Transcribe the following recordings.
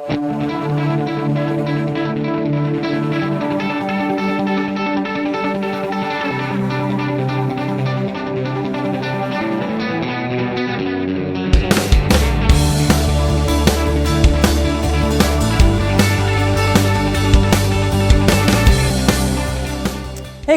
Hey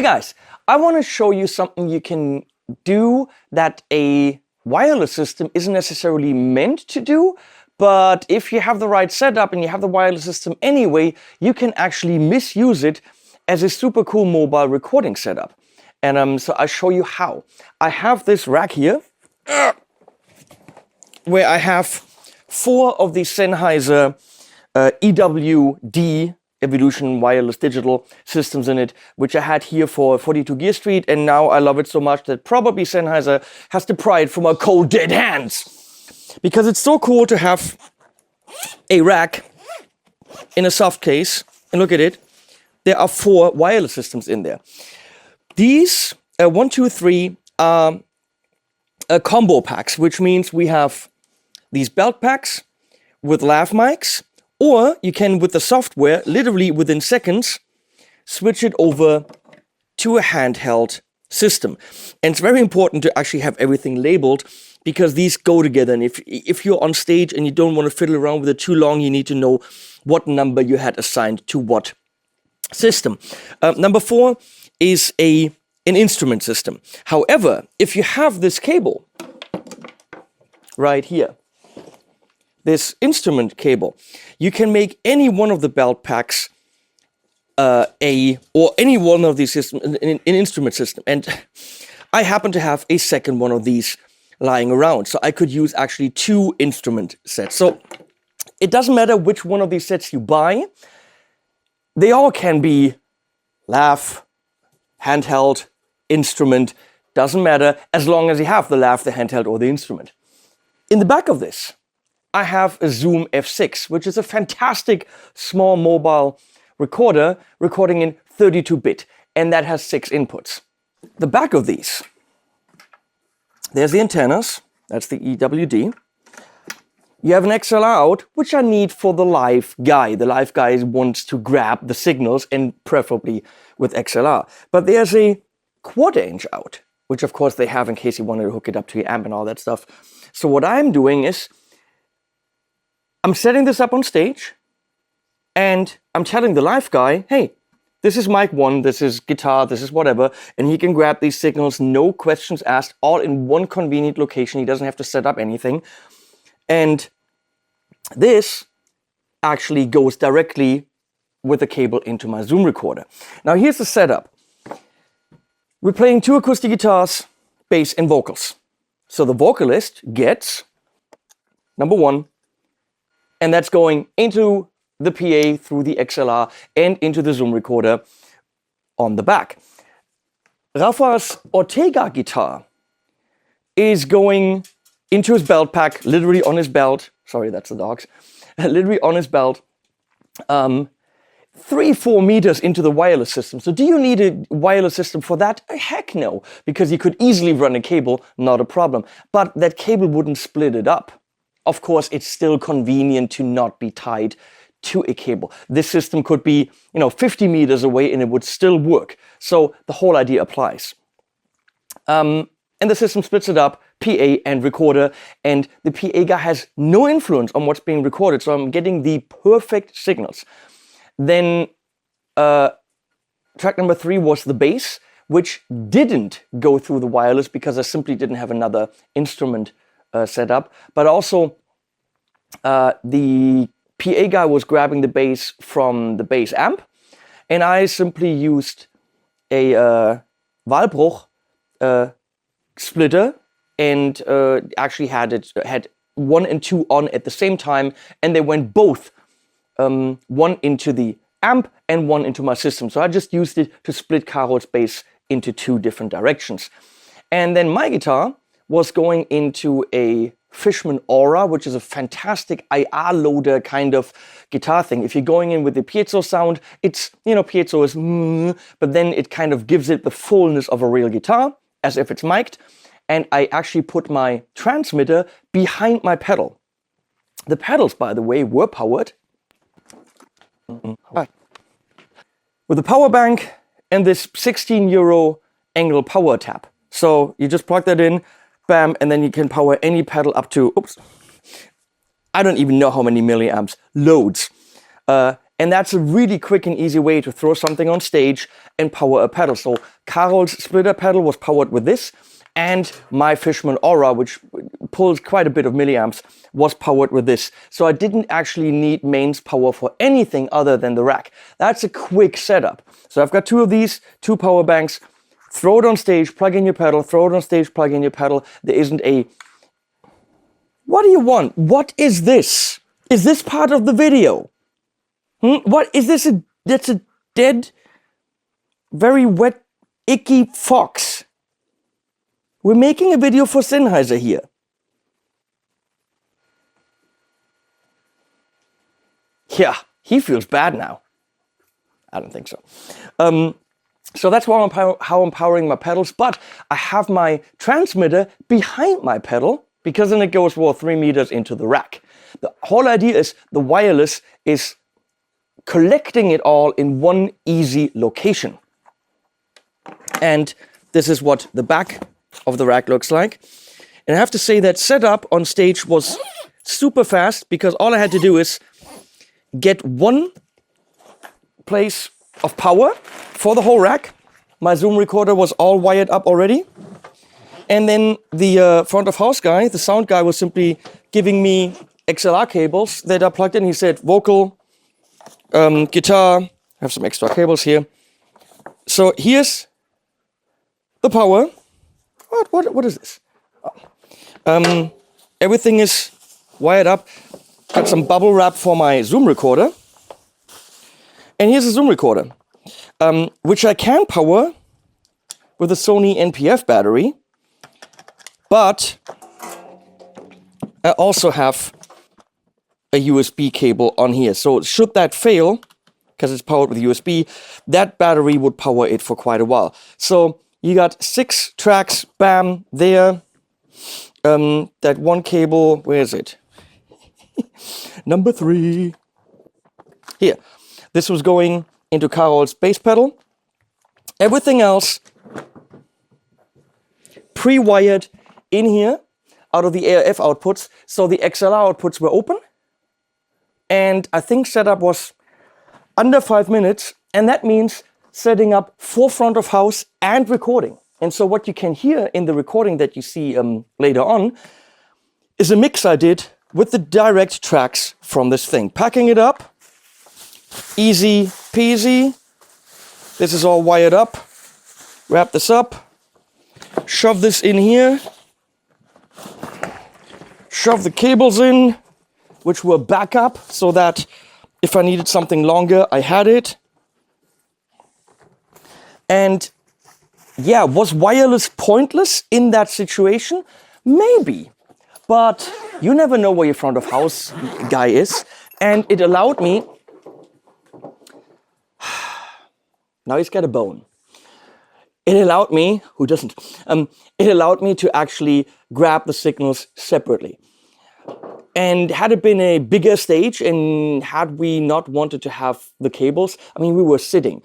guys, I want to show you something you can do that a wireless system isn't necessarily meant to do, but if you have the right setup and you have the wireless system anyway, you can actually misuse it as a super cool mobile recording setup. And so I'll show you how. I have this rack here where I have 4 of the Sennheiser EW-D Evolution Wireless Digital Systems in it, which I had here for 42 Gear Street, and now I love it so much that probably Sennheiser has to pry it from our cold dead hands. Because it's so cool to have a rack in a soft case, and look at it, there are 4 wireless systems in there. These 1, 2, 3 are combo packs, which means we have these belt packs with lav mics, or you can, with the software, literally within seconds, switch it over to a handheld system. And it's very important to actually have everything labeled, because these go together. And if you're on stage and you don't want to fiddle around with it too long, you need to know what number you had assigned to what system. Number 4 is an instrument system. However, if you have this cable right here, this instrument cable, you can make any one of the belt packs or any one of these systems an instrument system. And I happen to have a second one of these lying around, so I could use actually 2 instrument sets. So it doesn't matter which one of these sets you buy, they all can be lav, handheld, instrument, doesn't matter, as long as you have the lav, the handheld, or the instrument. In the back of this, I have a Zoom F6, which is a fantastic small mobile recorder, recording in 32-bit, and that has 6 inputs. The back of these, there's the antennas, that's the EW-D. You have an XLR out, which I need for the live guy. The live guy wants to grab the signals, and preferably with XLR. But there's a quad-inch out, which of course they have in case you wanted to hook it up to your amp and all that stuff. So what I'm doing is, I'm setting this up on stage, and I'm telling the live guy, hey, this is mic 1, this is guitar, this is whatever, and he can grab these signals, no questions asked, all in one convenient location. He doesn't have to set up anything. And this actually goes directly with the cable into my Zoom recorder. Now here's the setup. We're playing 2 acoustic guitars, bass, and vocals. So the vocalist gets number 1, and that's going into the PA through the XLR and into the Zoom recorder on the back. Rafa's Ortega guitar is going into his belt pack, literally on his belt. Sorry, that's the dogs. Literally on his belt. 3-4 meters into the wireless system. So do you need a wireless system for that? Heck no, because you could easily run a cable, not a problem. But that cable wouldn't split it up. Of course, it's still convenient to not be tied to a cable. This system could be, 50 meters away and it would still work. So the whole idea applies. And the system splits it up, PA and recorder, and the PA guy has no influence on what's being recorded. So I'm getting the perfect signals. Then track number 3 was the bass, which didn't go through the wireless because I simply didn't have another instrument set up. But also the PA guy was grabbing the bass from the bass amp, and I simply used a Wahlbruch splitter and actually had 1 and 2 on at the same time, and they went both 1 into the amp and 1 into my system. So I just used it to split Carol's bass into 2 different directions. And then my guitar was going into a Fishman Aura, which is a fantastic IR loader kind of guitar thing. If you're going in with the piezo sound, it's, piezo is but then it kind of gives it the fullness of a real guitar, as if it's mic'd. And I actually put my transmitter behind my pedal. The pedals, by the way, were powered With a power bank and this 16 euro angle power tap. So you just plug that in, bam, and then you can power any pedal up to, oops, I don't even know how many milliamps, loads. And that's a really quick and easy way to throw something on stage and power a pedal. So Carol's splitter pedal was powered with this, and my Fishman Aura, which pulls quite a bit of milliamps, was powered with this. So I didn't actually need mains power for anything other than the rack. That's a quick setup. So I've got two of these, two power banks, throw it on stage, plug in your pedal, throw it on stage, plug in your pedal. There isn't a, what do you want? What is this? Is this part of the video? What is this? That's a dead, very wet, icky fox. We're making a video for Sennheiser here. Yeah, he feels bad now. I don't think so. So that's how I'm powering my pedals, but I have my transmitter behind my pedal because then it goes 3 meters into the rack. The whole idea is the wireless is collecting it all in one easy location. And this is what the back of the rack looks like. And I have to say that setup on stage was super fast because all I had to do is get one place of power for the whole rack. My Zoom recorder was all wired up already. And then the front of house guy, the sound guy, was simply giving me XLR cables that are plugged in. He said vocal, guitar, I have some extra cables here. So here's the power. What is this? Everything is wired up. Got some bubble wrap for my Zoom recorder. And here's a Zoom recorder, which I can power with a Sony NPF battery. But I also have a USB cable on here. So should that fail, because it's powered with USB, that battery would power it for quite a while. So you got 6 tracks, bam, there. That one cable, where is it? Number 3. Here. This was going into Carol's bass pedal. Everything else pre-wired in here out of the ARF outputs. So the XLR outputs were open. And I think setup was under 5 minutes. And that means setting up for front of house and recording. And so what you can hear in the recording that you see later on is a mix I did with the direct tracks from this thing. Packing it up, easy peasy. This is all wired up. Wrap this up, shove this in here, shove the cables in, which were backup so that if I needed something longer, I had it. And yeah, was wireless pointless in that situation? Maybe. But you never know where your front of house guy is. And it allowed me... Now he's got a bone. It allowed me... Who doesn't? It allowed me to actually grab the signals separately. And had it been a bigger stage and had we not wanted to have the cables, I mean, we were sitting.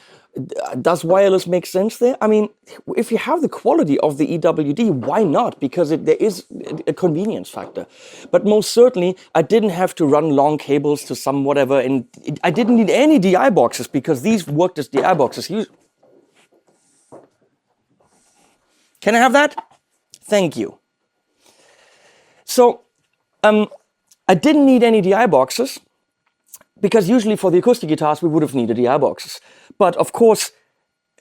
Does wireless make sense there? I mean, if you have the quality of the EW-D, why not? Because there is a convenience factor. But most certainly, I didn't have to run long cables to some whatever, and I didn't need any DI boxes because these worked as DI boxes. Can I have that? Thank you. So, I didn't need any DI boxes, because usually for the acoustic guitars, we would have needed DI boxes. But of course,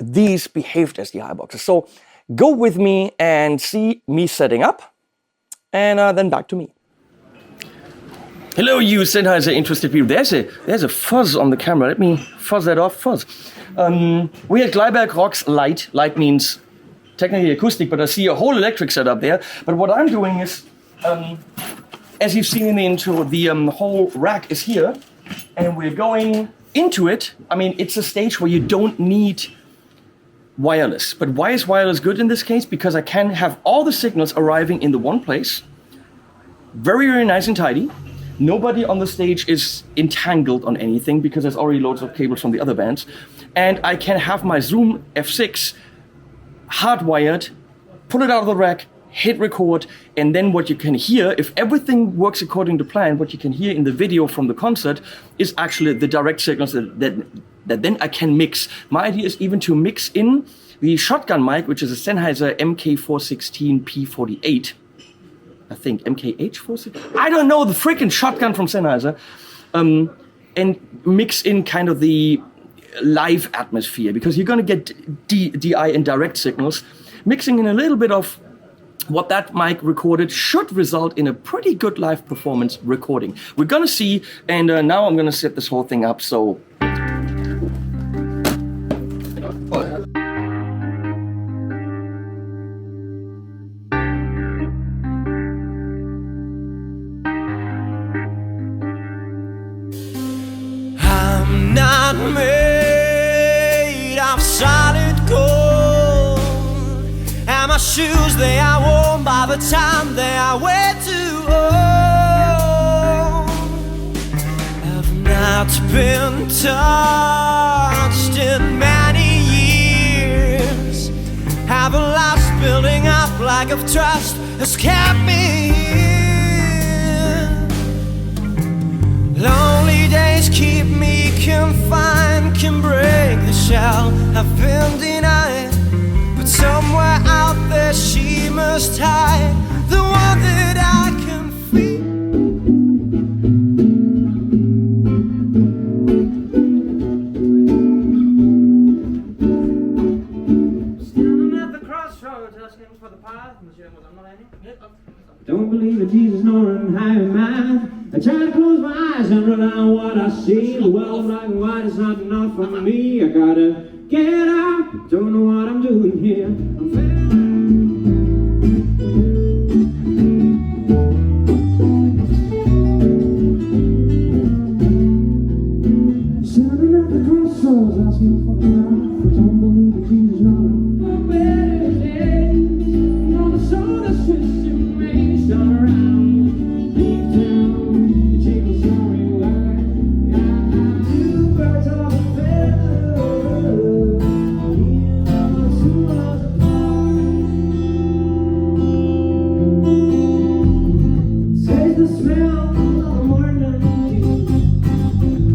these behaved as DI boxes. So go with me and see me setting up, and then back to me. Hello, you Sennheiser interested people. There's a fuzz on the camera. Let me fuzz that off. Fuzz. We at Gleiberg Rocks Light. Light means technically acoustic, but I see a whole electric setup there. But what I'm doing is, as you've seen in the intro, the whole rack is here. And we're going into it. I mean, it's a stage where you don't need wireless. But why is wireless good in this case? Because I can have all the signals arriving in the one place. Very, very nice and tidy. Nobody on the stage is entangled on anything because there's already loads of cables from the other bands. And I can have my Zoom F6 hardwired, pull it out of the rack, hit record, and then what you can hear, if everything works according to plan, what you can hear in the video from the concert is actually the direct signals that then I can mix. My idea is even to mix in the shotgun mic, which is a Sennheiser MK416P48. I think MKH416. I don't know, the freaking shotgun from Sennheiser, and mix in kind of the live atmosphere, because you're going to get DI and direct signals. Mixing in a little bit of what that mic recorded should result in a pretty good live performance recording. We're going to see, and now I'm going to set this whole thing up, so... I'm not made of solid gold, and my shoes, they are worn by the time they are way too old. I've not been touched in many years, have a lost building up like of trust has kept me here. Lonely days keep me confined, can break the shell I've been denied, but somewhere out there she must hide, the one that I can feel. Standing at the crossroads asking for the path. Don't believe in Jesus nor in higher mind. I try to close my eyes and rely on what I see. The world black and white is not enough for me. I gotta get out, don't know what I'm doing here. Standing at the crossroads asking for the light. Don't believe in Jesus nor in better days. On the soul that's twisted me, turn around, deep down, the jingle's going wide. Two birds of a feather, two worlds apart. Taste the smell of the morning dew.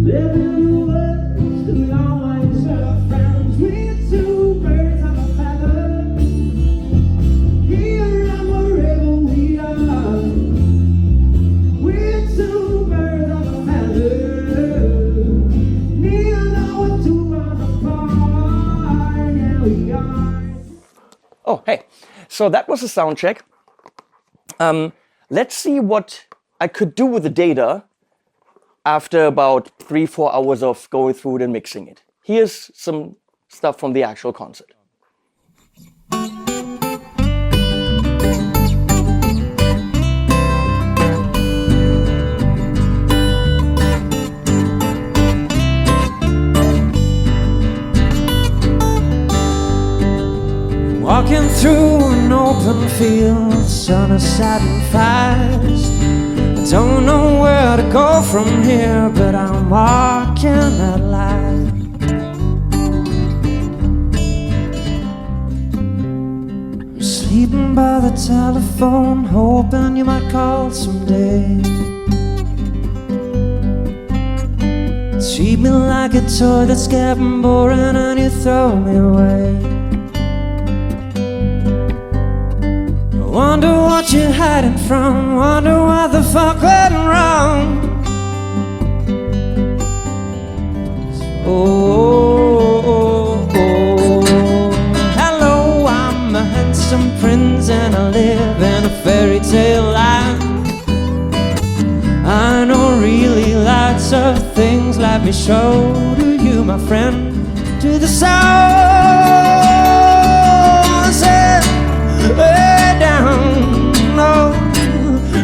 Live in the woods, 'cause we always have friends. We're two birds of a feather. Here and wherever we are, we're two birds of a feather. Neither know what two worlds apart. Yeah, we are. Oh, hey. So that was a sound check. Let's see what I could do with the data after about 3-4 hours of going through it and mixing it. Here's some stuff from the actual concert. Walking through an open field, the sun is setting fast. I don't know where to go from here, but I'm walking at last. I'm sleeping by the telephone, hoping you might call someday. Treat me like a toy that's getting boring and you throw me away. Wonder what you're hiding from, wonder what the fuck went wrong. Oh, hello, I'm a handsome prince and I live in a fairy tale land. I know really lots of things, let me show to you, my friend. To the sound, say, way down, no,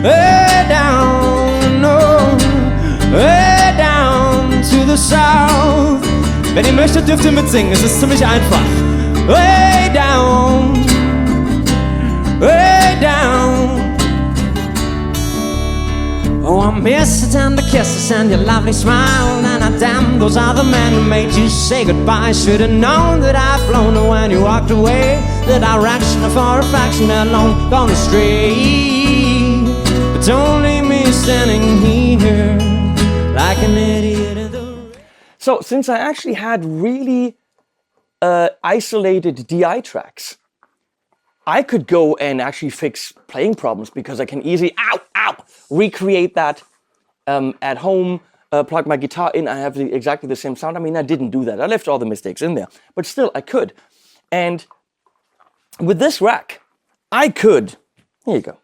way down, no, way down to the south. Wenn ihr möchtet, dürft ihr mitsingen, es ist ziemlich einfach. Way down, way down. Oh, I miss the tender kisses and your lovely smile. And I damn, those are the men who made you say goodbye. Should've known that I'd flown when you walked away. The direction for a fraction alone, gone astray. But don't leave me standing here like an idiot in the... So since I actually had really isolated DI tracks, I could go and actually fix playing problems because I can easily, recreate that at home, plug my guitar in, I have exactly the same sound. I mean, I didn't do that. I left all the mistakes in there, but still I could. And with this rack, I could, here you go,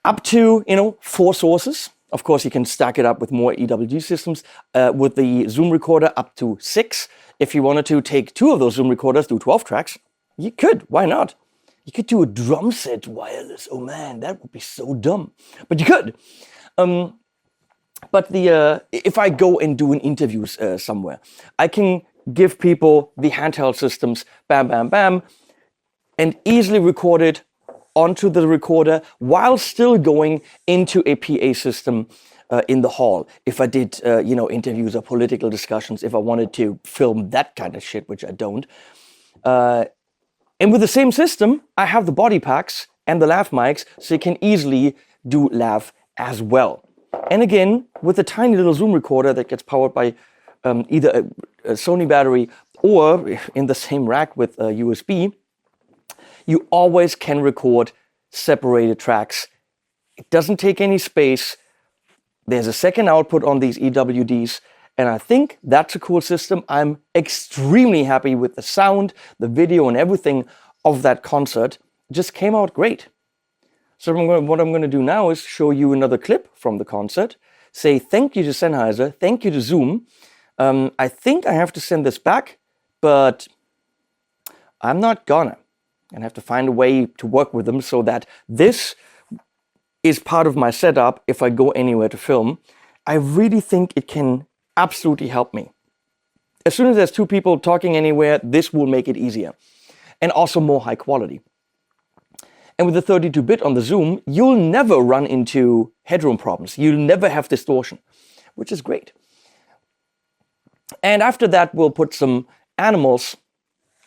up to, 4 sources. Of course, you can stack it up with more EW-D systems. With the Zoom recorder, up to 6. If you wanted to take 2 of those Zoom recorders, do 12 tracks, you could. Why not? You could do a drum set wireless. Oh man, that would be so dumb. But you could. But if I go and do an interview somewhere, I can give people the handheld systems, bam, bam, bam, and easily record it onto the recorder while still going into a PA system in the hall. If I did, interviews or political discussions, if I wanted to film that kind of shit, which I don't. And with the same system, I have the body packs and the lav mics, so you can easily do lav as well. And again, with a tiny little Zoom recorder that gets powered by either a Sony battery or in the same rack with USB, you always can record separated tracks. It doesn't take any space. There's a second output on these EW-Ds, and I think that's a cool system. I'm extremely happy with the sound, the video, and everything of that concert. It just came out great. So what I'm going to do now is show you another clip from the concert, say thank you to Sennheiser, thank you to Zoom. I think I have to send this back, but I'm not gonna. And have to find a way to work with them so that this is part of my setup if I go anywhere to film. I really think it can absolutely help me. As soon as there's 2 people talking anywhere, this will make it easier. And also more high quality. And with the 32-bit on the Zoom, you'll never run into headroom problems. You'll never have distortion, which is great. And after that, we'll put some animals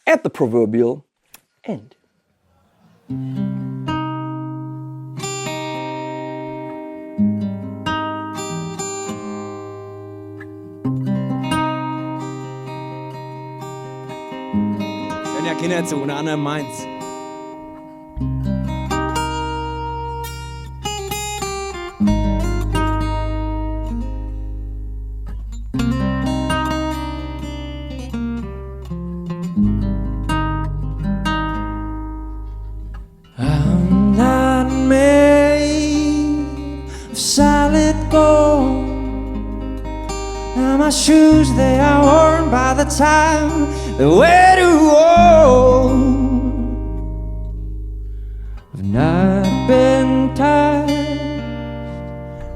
at the proverbial end. Hören ja Kinder zu, unter anderem meins. I'm not made of solid gold. Now my shoes, they are worn by the time they're way too old. I've not been touched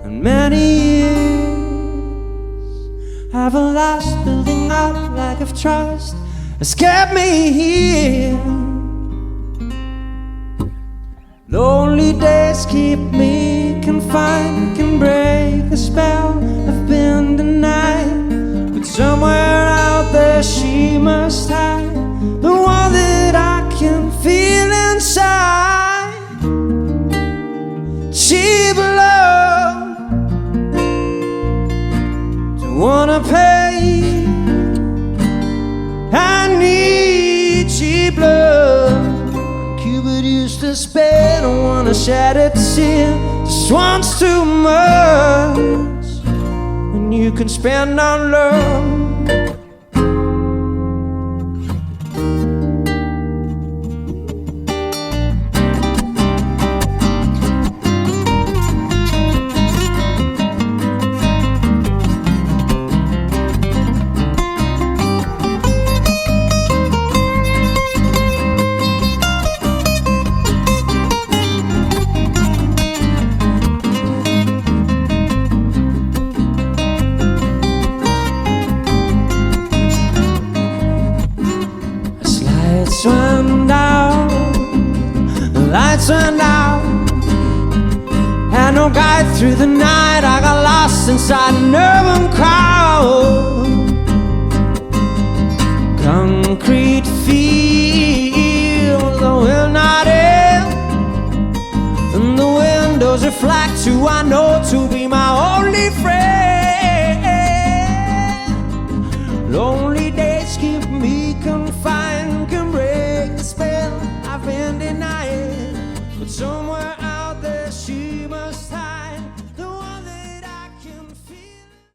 in many years. I've a lost building up lack of trust has kept me here. Lonely days keep me confined, can break the spell I've been denied. But somewhere out there she must hide, the one that I can feel inside. Cheap love, don't wanna pay. I need cheap love. Cupid used to spare, don't wanna shed a tear. Just once too much, when you can spend on love. Went out, the lights went out, Through the night I got lost inside an urban crowd. Concrete fields, the wind not in, and the windows reflect who I know to be my only friend.